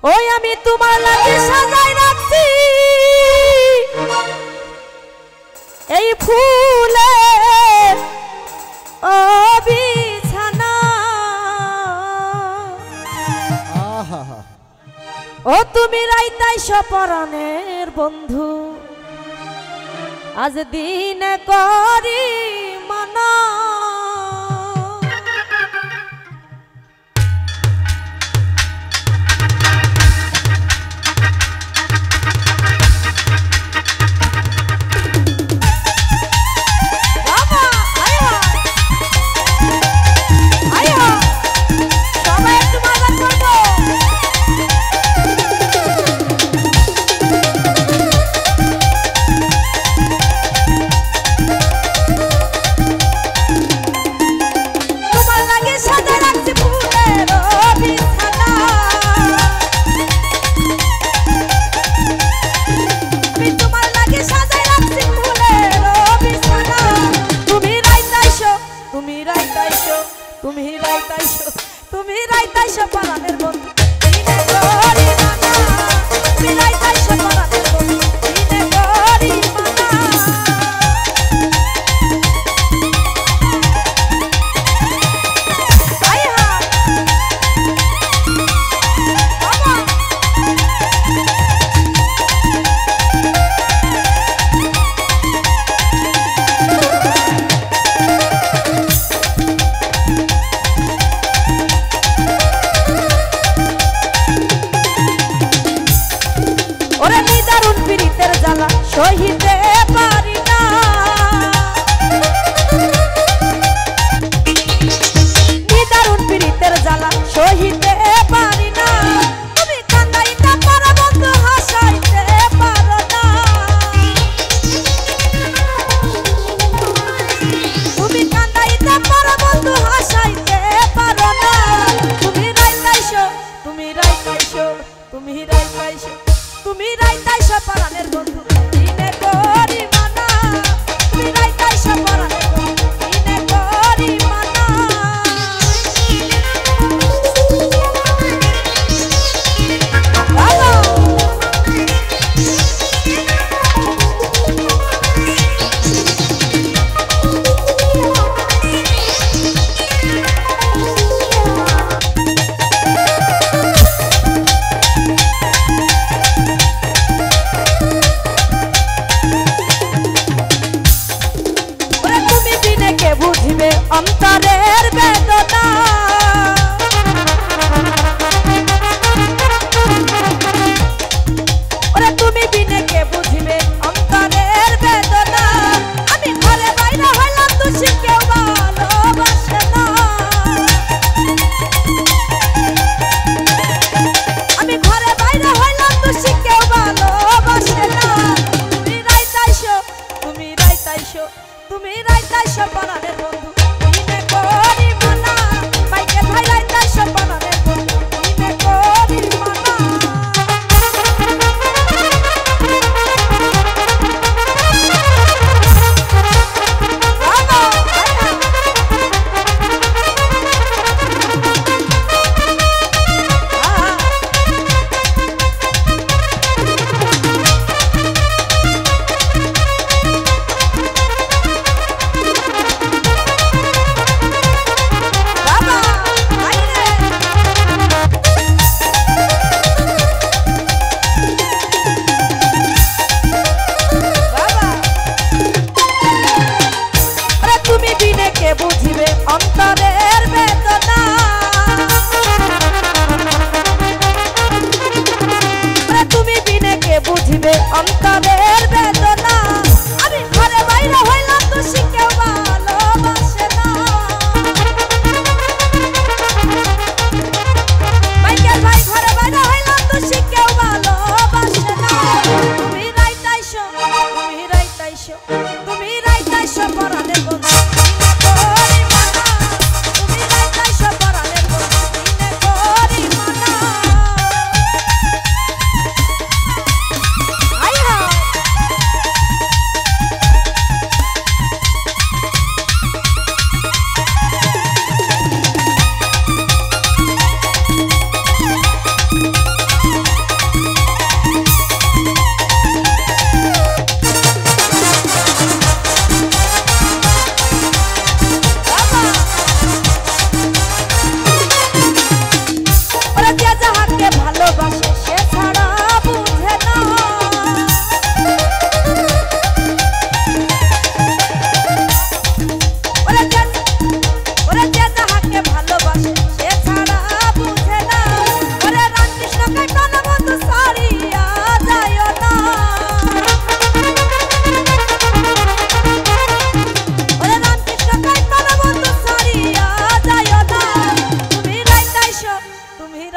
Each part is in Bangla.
ওই আমি তোমার লাগে সাজাই রাখছি এই ফুলে ও বিছানা ও তুমি রাইতাই সপরাণের বন্ধু আজ দিনে করি মানা তুমি রাইতাইছো পরাণের বন্ধু দিনে করি মানা তুমি রাইতাইছো পরাণের বন্ধু দিনে করি মানা আয় হায় ওরে নিদারুণ পীড়িতের জ্বালা সহিতে পারি না নিদারুণ পীড়িতের জ্বালা সহিতে পারি না তুমি কান্দাইতে পারো বন্ধু হাসাইতে পারো না তুমি কান্দাইতে পারো বন্ধু হাসাইতে পারো না তুমি রাইতাইছো তুমি রাইতাইছো তুমি রাইতাইছো তুমি রাইতাইছো পরাণের বন্ধু দিনে করি মানা তুমি রাইতাইছো পরাণের বন্ধু দিনে করি মানা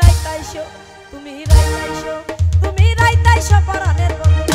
রাইতাইশো, তুমি রাইতাইশো, তুমি রাইতাইশো পরাণের বন্ধু।